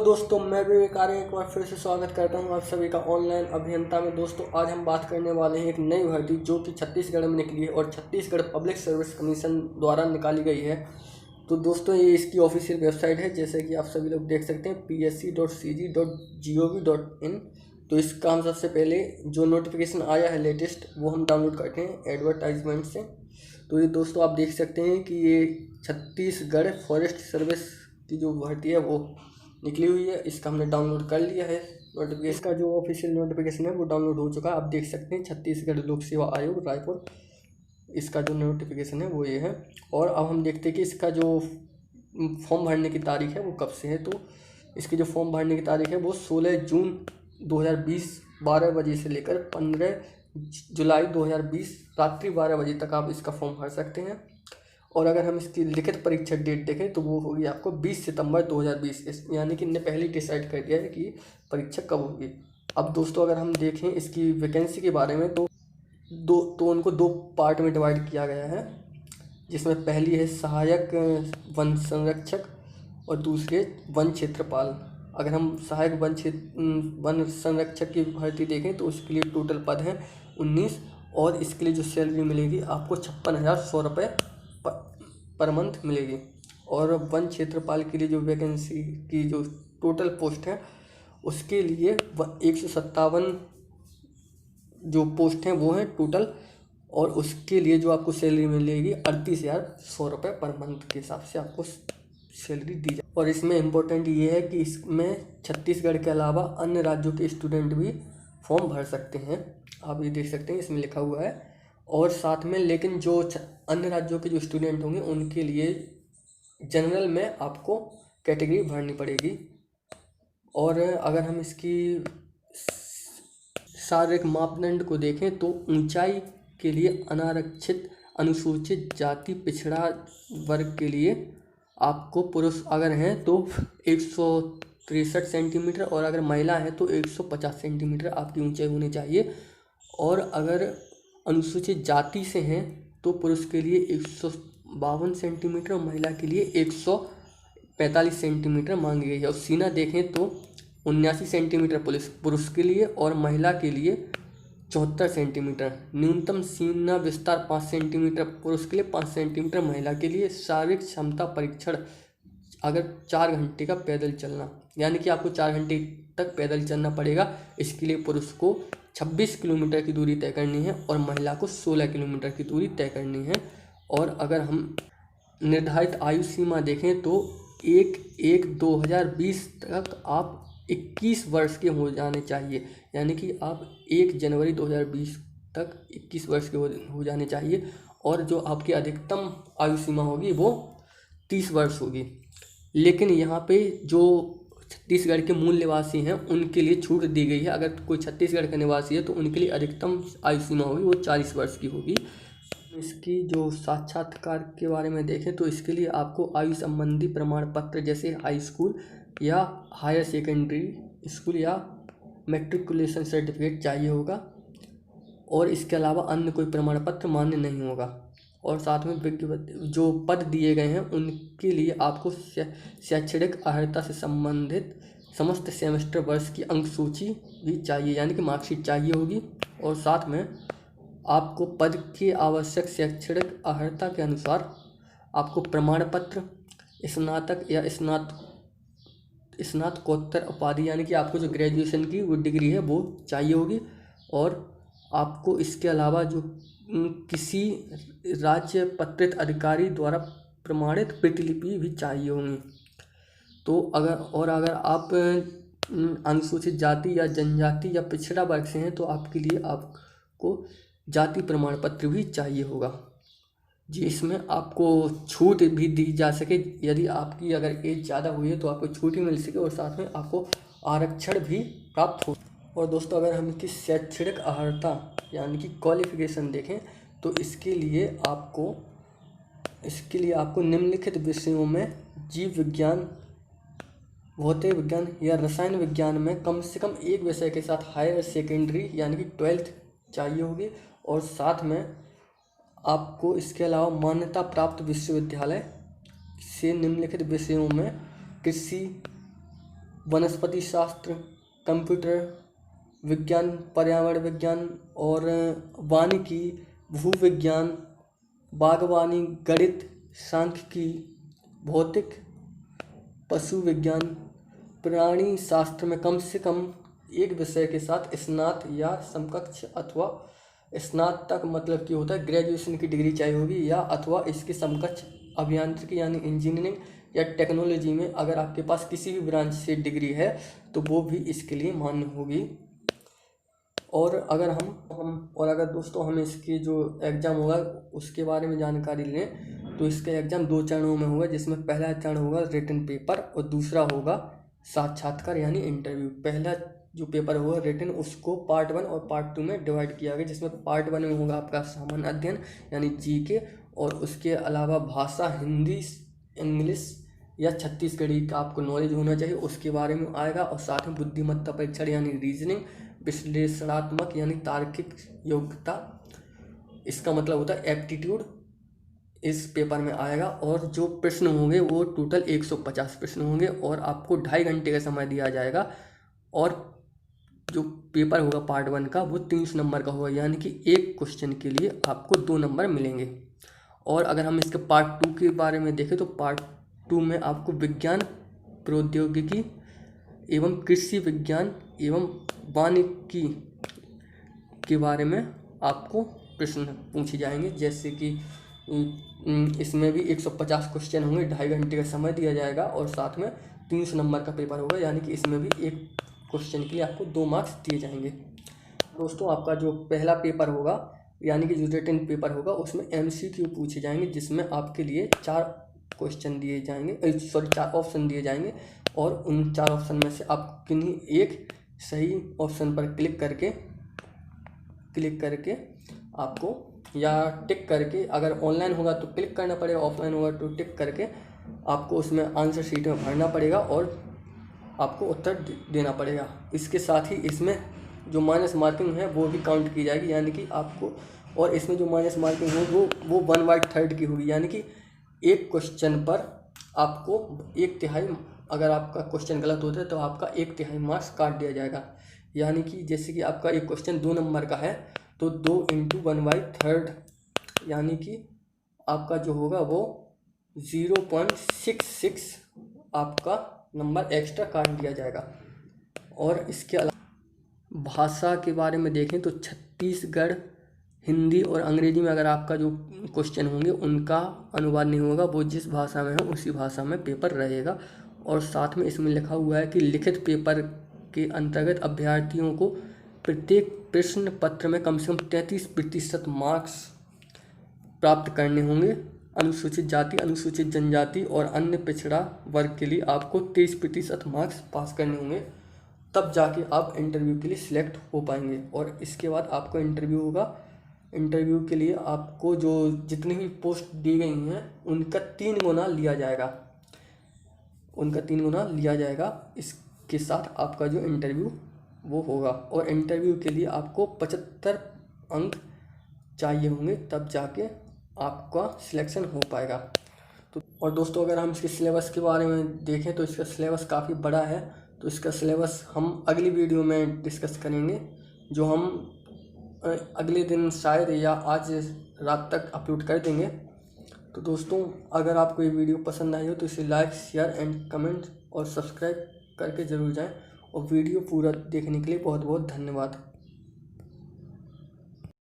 दोस्तों, मैं भी एक बार फिर से स्वागत करता हूं आप सभी का ऑनलाइन अभियंता में। दोस्तों, आज हम बात करने वाले हैं एक नई भर्ती जो कि छत्तीसगढ़ में निकली है और छत्तीसगढ़ पब्लिक सर्विस कमीशन द्वारा निकाली गई है। तो दोस्तों, ये इसकी ऑफिशियल वेबसाइट है, जैसे कि आप सभी लोग देख सकते हैं psc.cg.gov.in। तो इसका हम सबसे पहले जो नोटिफिकेशन आया है लेटेस्ट वो हम डाउनलोड करते हैं एडवर्टाइजमेंट से। तो ये दोस्तों आप देख सकते हैं कि ये छत्तीसगढ़ फॉरेस्ट सर्विस की जो भर्ती है वो निकली हुई है। इसका हमने डाउनलोड कर लिया है नोटिफिकेशन। इसका जो ऑफिशियल नोटिफिकेशन है वो डाउनलोड हो चुका है। आप देख सकते हैं छत्तीसगढ़ लोक सेवा आयोग रायपुर, इसका जो नोटिफिकेशन है वो ये है। और अब हम देखते हैं कि इसका जो फॉर्म भरने की तारीख है वो कब से है। तो इसकी जो फॉर्म भरने की तारीख है वो 16 जून 2020 12 बजे से लेकर 15 जुलाई 2020 रात्रि 12 बजे तक आप इसका फॉर्म भर सकते हैं। और अगर हम इसकी लिखित परीक्षा डेट देखें तो वो होगी आपको 20 सितंबर 2020, यानी कि इनने पहले ही डिसाइड कर दिया है कि परीक्षा कब होगी। अब दोस्तों, अगर हम देखें इसकी वैकेंसी के बारे में तो उनको दो पार्ट में डिवाइड किया गया है, जिसमें पहली है सहायक वन संरक्षक और दूसरी वन क्षेत्रपाल। अगर हम सहायक वन संरक्षक की भर्ती देखें तो उसके लिए टोटल पद हैं 19 और इसके लिए जो सैलरी मिलेगी आपको 56,100 रुपये पर मंथ मिलेगी। और वन क्षेत्रपाल के लिए जो वैकेंसी की जो टोटल पोस्ट है उसके लिए 157 जो पोस्ट हैं वो हैं टोटल, और उसके लिए जो आपको सैलरी मिलेगी 38,100 रुपये पर मंथ के हिसाब से आपको सैलरी दी जाए। और इसमें इम्पोर्टेंट ये है कि इसमें छत्तीसगढ़ के अलावा अन्य राज्यों के स्टूडेंट भी फॉर्म भर सकते हैं। आप ये देख सकते हैं इसमें लिखा हुआ है। और साथ में लेकिन जो अन्य राज्यों के जो स्टूडेंट होंगे उनके लिए जनरल में आपको कैटेगरी भरनी पड़ेगी। और अगर हम इसकी शारीरिक मापदंड को देखें तो ऊंचाई के लिए अनारक्षित अनुसूचित जाति पिछड़ा वर्ग के लिए आपको पुरुष अगर हैं तो 163 सेंटीमीटर और अगर महिला है तो 150 सेंटीमीटर आपकी ऊंचाई होनी चाहिए। और अगर अनुसूचित जाति से हैं तो पुरुष के लिए 152 सेंटीमीटर और महिला के लिए 145 सेंटीमीटर मांगी गई है। और सीना देखें तो 79 सेंटीमीटर पुरुष के लिए और महिला के लिए 74 सेंटीमीटर। न्यूनतम सीना विस्तार 5 सेंटीमीटर पुरुष के लिए, 5 सेंटीमीटर महिला के लिए। शारीरिक क्षमता परीक्षण अगर 4 घंटे का पैदल चलना, यानी कि आपको 4 घंटे तक पैदल चलना पड़ेगा। इसके लिए पुरुष को 26 किलोमीटर की दूरी तय करनी है और महिला को 16 किलोमीटर की दूरी तय करनी है। और अगर हम निर्धारित आयु सीमा देखें तो 1/1/2020 तक आप 21 वर्ष के हो जाने चाहिए, यानी कि आप 1 जनवरी 2020 तक 21 वर्ष के हो जाने चाहिए। और जो आपकी अधिकतम आयु सीमा होगी वो 30 वर्ष होगी। लेकिन यहाँ पे जो छत्तीसगढ़ के मूल निवासी हैं उनके लिए छूट दी गई है। अगर कोई छत्तीसगढ़ का निवासी है तो उनके लिए अधिकतम आयु सीमा होगी वो 40 वर्ष की होगी। इसकी जो साक्षात्कार के बारे में देखें तो इसके लिए आपको आयु संबंधी प्रमाण पत्र जैसे हाई स्कूल या हायर सेकेंडरी स्कूल या मैट्रिकुलेशन सर्टिफिकेट चाहिए होगा। और इसके अलावा अन्य कोई प्रमाण पत्र मान्य नहीं होगा। और साथ में जो पद दिए गए हैं उनके लिए आपको शैक्षणिक अर्हता से संबंधित समस्त सेमेस्टर वर्ष की अंक सूची भी चाहिए, यानी कि मार्कशीट चाहिए होगी। और साथ में आपको पद की आवश्यक शैक्षणिक अर्हता के अनुसार आपको प्रमाण पत्र, स्नातक या स्नातकोत्तर उपाधि, यानी कि आपको जो ग्रेजुएशन की वो डिग्री है वो चाहिए होगी। और आपको इसके अलावा जो किसी राज्य पत्रित अधिकारी द्वारा प्रमाणित प्रतिलिपि भी चाहिए होंगी। तो अगर आप अनुसूचित जाति या जनजाति या पिछड़ा वर्ग से हैं तो आपके लिए आपको जाति प्रमाण पत्र भी चाहिए होगा जी। इसमें आपको छूट भी दी जा सके, यदि आपकी अगर एज ज़्यादा हुई है तो आपको छूट भी मिल सके और साथ में आपको आरक्षण भी प्राप्त हो। और दोस्तों, अगर हम इसकी शैक्षणिक अर्हता यानी कि क्वालिफिकेशन देखें तो इसके लिए आपको निम्नलिखित विषयों में जीव विज्ञान, भौतिक विज्ञान या रसायन विज्ञान में कम से कम एक विषय के साथ हायर सेकेंडरी यानी कि 12th चाहिए होगी। और साथ में आपको इसके अलावा मान्यता प्राप्त विश्वविद्यालय से निम्नलिखित विषयों में कृषि, वनस्पति शास्त्र, कंप्यूटर विज्ञान, पर्यावरण विज्ञान और वानिकी, भूविज्ञान, बागवानी, गणित, सांख्यिकी, भौतिक, पशु विज्ञान, प्राणी शास्त्र में कम से कम एक विषय के साथ स्नात या समकक्ष अथवा स्नातक मतलब कि होता है ग्रेजुएशन की डिग्री चाहिए होगी, या अथवा इसके समकक्ष अभियांत्रिकी यानी इंजीनियरिंग या टेक्नोलॉजी में अगर आपके पास किसी भी ब्रांच से डिग्री है तो वो भी इसके लिए मान्य होगी। और अगर अगर दोस्तों हम इसके जो एग्ज़ाम होगा उसके बारे में जानकारी लें तो इसका एग्ज़ाम 2 चरणों में होगा, जिसमें पहला चरण होगा रिटन पेपर और दूसरा होगा साक्षात्कार यानी इंटरव्यू। पहला जो पेपर होगा रिटन उसको पार्ट 1 और पार्ट 2 में डिवाइड किया गया, जिसमें पार्ट 1 में होगा आपका सामान्य अध्ययन यानी जीके, और उसके अलावा भाषा हिंदी, इंग्लिश या छत्तीसगढ़ी का आपको नॉलेज होना चाहिए उसके बारे में आएगा, और साथ में बुद्धिमत्ता परीक्षण यानी रीजनिंग, विश्लेषणात्मक यानी तार्किक योग्यता, इसका मतलब होता है एप्टीट्यूड, इस पेपर में आएगा। और जो प्रश्न होंगे वो टोटल 150 प्रश्न होंगे और आपको 2.5 घंटे का समय दिया जाएगा। और जो पेपर होगा पार्ट 1 का वो 300 नंबर का होगा, यानी कि एक क्वेश्चन के लिए आपको 2 नंबर मिलेंगे। और अगर हम इसके पार्ट 2 के बारे में देखें तो पार्ट 2 में आपको विज्ञान, प्रौद्योगिकी एवं कृषि विज्ञान एवं वानिकी के बारे में आपको प्रश्न पूछे जाएंगे, जैसे कि इसमें भी 150 क्वेश्चन होंगे, 2.5 घंटे का समय दिया जाएगा और साथ में 300 नंबर का पेपर होगा, यानी कि इसमें भी एक क्वेश्चन के लिए आपको 2 मार्क्स दिए जाएंगे। दोस्तों आपका जो पहला पेपर होगा यानी कि जो रिटन पेपर होगा उसमें MCQ पूछे जाएंगे, जिसमें आपके लिए 4 क्वेश्चन दिए जाएंगे, 4 ऑप्शन दिए जाएंगे, और उन 4 ऑप्शन में से आप किन्हीं एक सही ऑप्शन पर क्लिक करके आपको या टिक करके, अगर ऑनलाइन होगा तो क्लिक करना पड़ेगा, ऑफलाइन होगा तो टिक करके आपको उसमें आंसर शीट में भरना पड़ेगा और आपको उत्तर देना पड़ेगा। इसके साथ ही इसमें जो माइनस मार्किंग है वो भी काउंट की जाएगी, यानी कि आपको, और इसमें जो माइनस मार्किंग है वो 1/3 की होगी, यानी कि एक क्वेश्चन पर आपको 1/3, अगर आपका क्वेश्चन गलत होता है तो आपका 1/3 मार्क्स काट दिया जाएगा। यानी कि जैसे कि आपका एक क्वेश्चन 2 नंबर का है तो 2 × 1/3 यानी कि आपका जो होगा वो 0.66 आपका नंबर एक्स्ट्रा काट दिया जाएगा। और इसके अलावा भाषा के बारे में देखें तो छत्तीसगढ़ हिंदी और अंग्रेजी में अगर आपका जो क्वेश्चन होंगे उनका अनुवाद नहीं होगा, वो जिस भाषा में हो उसी भाषा में पेपर रहेगा। और साथ में इसमें लिखा हुआ है कि लिखित पेपर के अंतर्गत अभ्यर्थियों को प्रत्येक प्रश्न पत्र में कम से कम 33% मार्क्स प्राप्त करने होंगे। अनुसूचित जाति, अनुसूचित जनजाति और अन्य पिछड़ा वर्ग के लिए आपको 30% मार्क्स पास करने होंगे, तब जाके आप इंटरव्यू के लिए सिलेक्ट हो पाएंगे। और इसके बाद आपका इंटरव्यू होगा। इंटरव्यू के लिए आपको जो जितनी भी पोस्ट दी गई हैं उनका 3 गुना लिया जाएगा, इसके साथ आपका जो इंटरव्यू वो होगा। और इंटरव्यू के लिए आपको 75 अंक चाहिए होंगे, तब जाके आपका सिलेक्शन हो पाएगा। तो और दोस्तों अगर हम इसके सिलेबस के बारे में देखें तो इसका सिलेबस काफ़ी बड़ा है, तो इसका सिलेबस हम अगली वीडियो में डिस्कस करेंगे, जो हम अगले दिन शायद या आज रात तक अपलोड कर देंगे। तो दोस्तों अगर आपको ये वीडियो पसंद आई हो तो इसे लाइक, शेयर एंड कमेंट और सब्सक्राइब करके ज़रूर जाएं, और वीडियो पूरा देखने के लिए बहुत बहुत धन्यवाद।